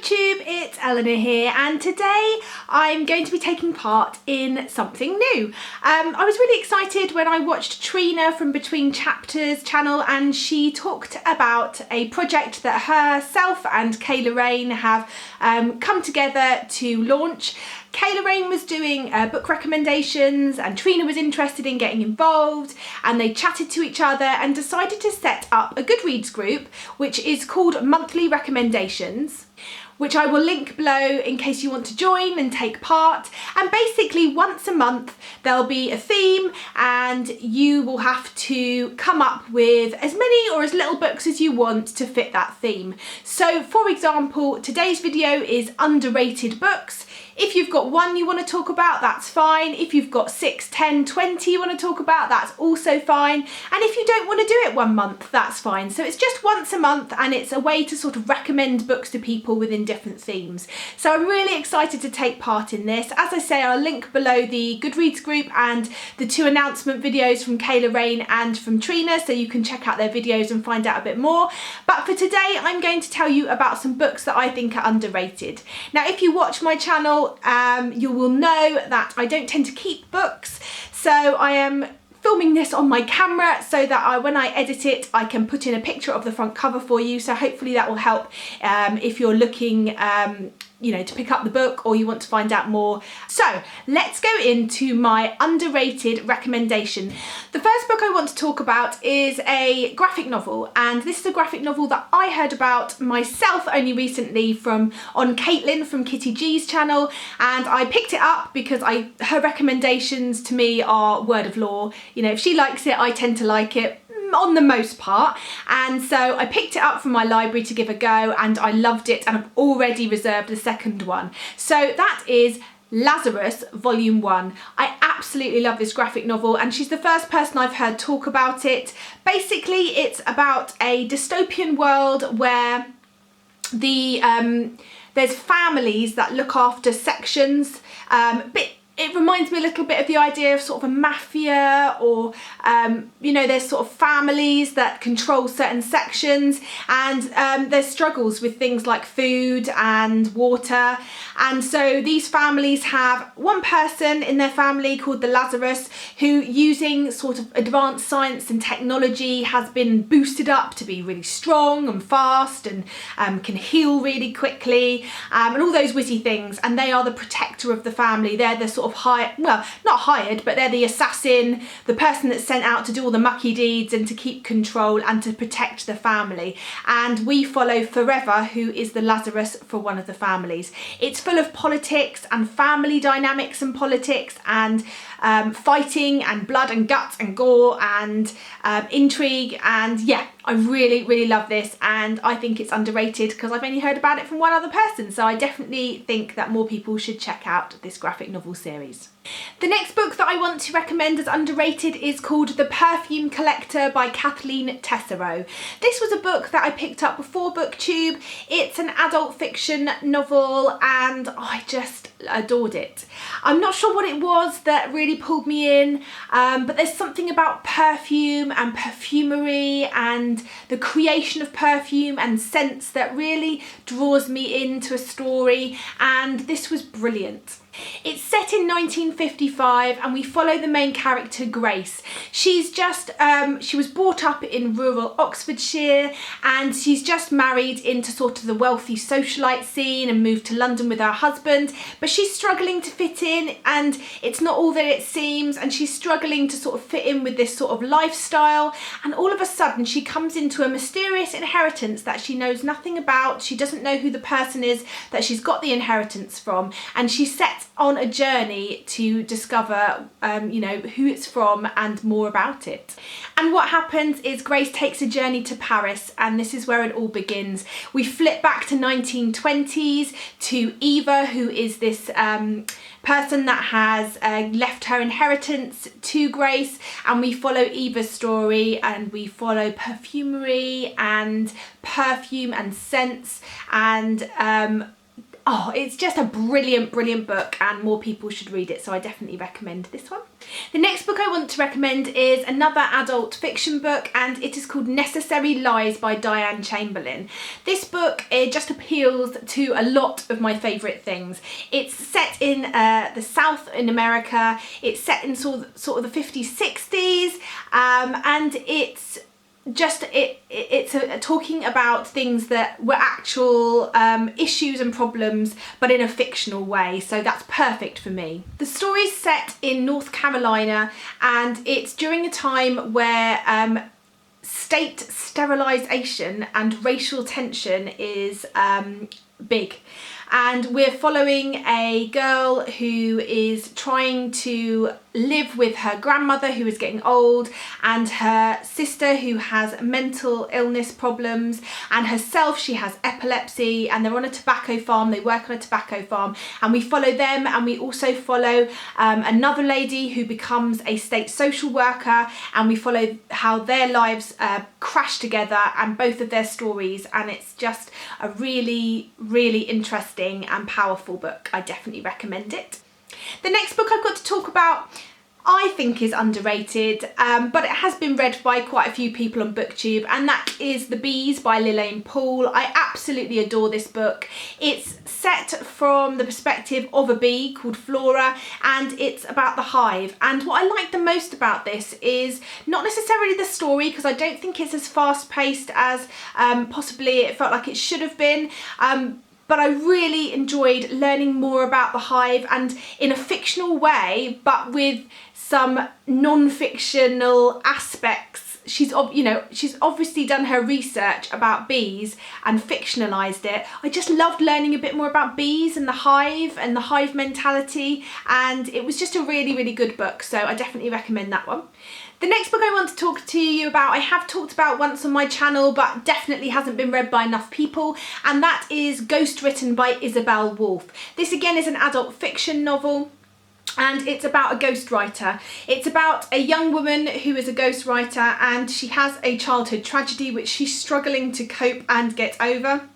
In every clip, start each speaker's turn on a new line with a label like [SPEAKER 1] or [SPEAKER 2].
[SPEAKER 1] booktube, it's Eleanor here, and today I'm going to be taking part in something new. I was really excited when I watched Trina from Between Chapters channel, and she talked about a project that herself and Kayla Rayne have come together to launch. Kayla Rayne was doing book recommendations and Trina was interested in getting involved, and they chatted to each other and decided to set up a Goodreads group which is called Monthly Recommendations, which I will link below in case you want to join and take part. And basically once a month there'll be a theme and you will have to come up with as many or as little books as you want to fit that theme. So for example, today's video is underrated books. If you've got one you want to talk about, that's fine. If you've got 6, 10, 20 you want to talk about, that's also fine. And if you don't want to do it one month, that's fine. So it's just once a month, and it's a way to sort of recommend books to people within different themes. So I'm really excited to take part in this. As I say, I'll link below the Goodreads group and the 2 announcement videos from Kayla Rayne and from Trina, so you can check out their videos and find out a bit more. But for today, I'm going to tell you about some books that I think are underrated. Now, if you watch my channel, you will know that I don't tend to keep books, so I am filming this on my camera so that when I edit it I can put in a picture of the front cover for you, so hopefully that will help if you're looking you know, to pick up the book or you want to find out more. So let's go into my underrated recommendation. The first book I want to talk about is a graphic novel, and this is a graphic novel that I heard about myself only recently on Caitlin from Kitty G's channel, and I picked it up because her recommendations to me are word of law. You know, if she likes it, I tend to like it on the most part, and so I picked it up from my library to give a go, and I loved it, and I've already reserved the second one. So that is Lazarus Volume 1. I absolutely love this graphic novel, and she's the first person I've heard talk about it. Basically it's about a dystopian world where there's families that look after sections, but it reminds me a little bit of the idea of sort of a mafia, or you know, there's sort of families that control certain sections, and there's struggles with things like food and water. And so these families have one person in their family called the Lazarus, who, using sort of advanced science and technology, has been boosted up to be really strong and fast, and can heal really quickly, and all those witty things. And they are the protector of the family. They're the sort of well, not hired, but they're the assassin, the person that's sent out to do all the mucky deeds and to keep control and to protect the family. And we follow Forever, who is the Lazarus for one of the families. It's full of politics and family dynamics and politics, and fighting and blood and guts and gore and intrigue, and yeah, I really love this, and I think it's underrated because I've only heard about it from one other person, so I definitely think that more people should check out this graphic novel series. The next book that I want to recommend as underrated is called The Perfume Collector by Kathleen Tesoro. This was a book that I picked up before BookTube. It's an adult fiction novel and I just adored it. I'm not sure what it was that really pulled me in, but there's something about perfume and perfumery and the creation of perfume and scents that really draws me into a story, and this was brilliant. It's set in 1955 and we follow the main character, Grace. She's just, she was brought up in rural Oxfordshire, and she's just married into sort of the wealthy socialite scene and moved to London with her husband, but she's struggling to fit in, and it's not all that it seems, and she's struggling to sort of fit in with this sort of lifestyle, and all of a sudden she comes into a mysterious inheritance that she knows nothing about. She doesn't know who the person is that she's got the inheritance from, and she's set on a journey to discover you know, who it's from and more about it. And what happens is Grace takes a journey to Paris, and this is where it all begins. We flip back to 1920s to Eva, who is this person that has left her inheritance to Grace, and we follow Eva's story, and we follow perfumery and perfume and scents, and oh, it's just a brilliant, brilliant book, and more people should read it, so I definitely recommend this one. The next book I want to recommend is another adult fiction book, and it is called Necessary Lies by Diane Chamberlain. This book, it just appeals to a lot of my favourite things. It's set in the South in America, it's set in sort of the 50s, 60s, and it's just it's talking about things that were actual issues and problems, but in a fictional way, so that's perfect for me. The story's set in North Carolina, and it's during a time where state sterilisation and racial tension is big. And we're following a girl who is trying to live with her grandmother who is getting old, and her sister who has mental illness problems, and herself, she has epilepsy, and they're on a tobacco farm, they work on a tobacco farm, and we follow them, and we also follow another lady who becomes a state social worker, and we follow how their lives crash together and both of their stories, and it's just a really, really interesting and powerful book. I definitely recommend it. The next book I've got to talk about I think is underrated, but it has been read by quite a few people on BookTube, and that is The Bees by Lillian Poole. I absolutely adore this book. It's set from the perspective of a bee called Flora, and it's about the hive. And what I like the most about this is not necessarily the story, because I don't think it's as fast paced as possibly it felt like it should have been, but I really enjoyed learning more about the hive, and in a fictional way, but with some non-fictional aspects. She's obviously done her research about bees and fictionalized it. I just loved learning a bit more about bees and the hive mentality, and it was just a really, really good book, so I definitely recommend that one. The next book I want to talk to you about, I have talked about once on my channel, but definitely hasn't been read by enough people, and that is Ghost Written by Isabel Wolf. This again is an adult fiction novel, and it's about a ghostwriter. It's about a young woman who is a ghostwriter, and she has a childhood tragedy which she's struggling to cope and get over.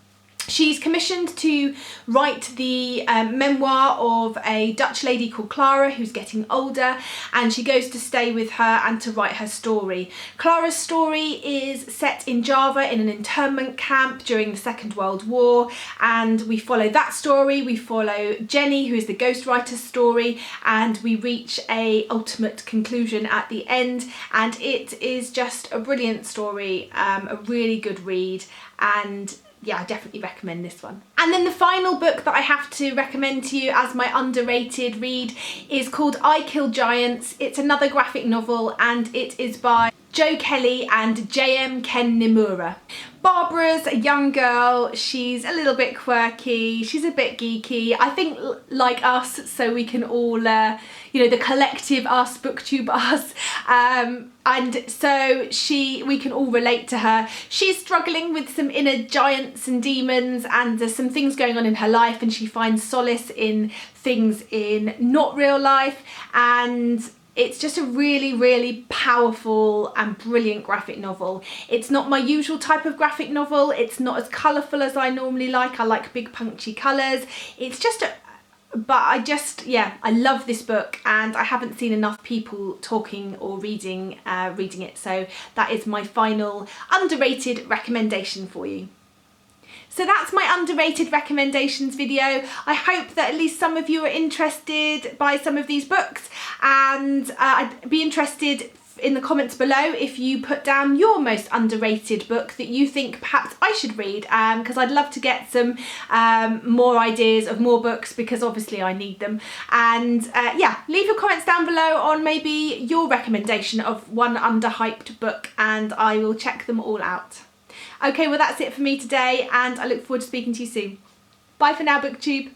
[SPEAKER 1] She's commissioned to write the memoir of a Dutch lady called Clara who's getting older, and she goes to stay with her and to write her story. Clara's story is set in Java in an internment camp during the Second World War, and we follow that story. We follow Jenny, who is the ghostwriter's story, and we reach a ultimate conclusion at the end, and it is just a brilliant story, a really good read, and yeah, I definitely recommend this one. And then the final book that I have to recommend to you as my underrated read is called I Kill Giants. It's another graphic novel, and it is by Joe Kelly and J.M. Ken Nimura. Barbara's a young girl, she's a little bit quirky, she's a bit geeky, I think like us, so we can all, the collective us, BookTube us, and so we can all relate to her. She's struggling with some inner giants and demons, and there's some things going on in her life, and she finds solace in things in not real life, and it's just a really, really powerful and brilliant graphic novel. It's not my usual type of graphic novel. It's not as colourful as I normally like. I like big punchy colours. It's just I love this book, and I haven't seen enough people talking or reading it. So that is my final underrated recommendation for you. So that's my underrated recommendations video. I hope that at least some of you are interested by some of these books, and I'd be interested in the comments below if you put down your most underrated book that you think perhaps I should read, because I'd love to get some more ideas of more books, because obviously I need them. And leave your comments down below on maybe your recommendation of one underhyped book, and I will check them all out. Okay, well that's it for me today, and I look forward to speaking to you soon. Bye for now, BookTube.